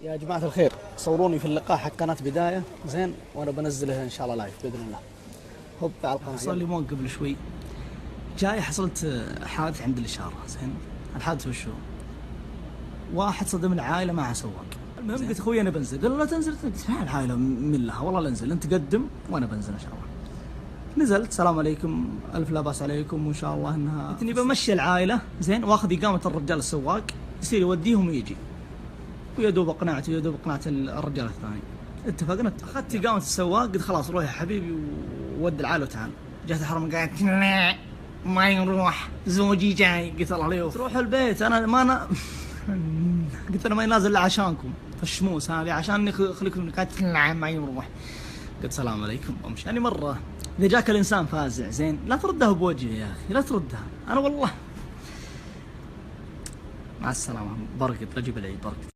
يا جماعة الخير، صوروني في اللقاء حق قناة بداية زين، وأنا بنزلها إن شاء الله لايف بإذن الله. هوب على القناة. صار لي موت قبل شوي جاي حصلت حادث عند الإشارة. زين الحادث وشو؟ واحد صدم العائلة مع سواق. المهم قلت أخوي أنا بنزل، قال له لا تنزل تسمع العائلة من لها، والله لا انزل أنت قدم وأنا بنزل إن شاء الله. نزلت السلام عليكم ألف لا بأس عليكم وإن شاء الله إنها قلت إني بمشي العائلة زين، واخذ إقامة الرجال السواق يصير يوديهم ويجي، ويا دوب اقنعت الرجال الثاني. اتفقنا اخذت اقامه السواق، قلت خلاص روح يا حبيبي ود العائله وتعال. جات الحرم قاعد ما يروح زوجي جاي، قلت الله عليه تروح البيت انا ما قلت انا ما نازل الا عشانكم في الشموس هذه، عشان خليكم قاعد ما يروح. قلت السلام عليكم وامشي. يعني مره اذا جاك الانسان فازع زين لا ترده بوجهه يا اخي، لا تردها. انا والله مع السلامه، برقد بجيب العيد برقد.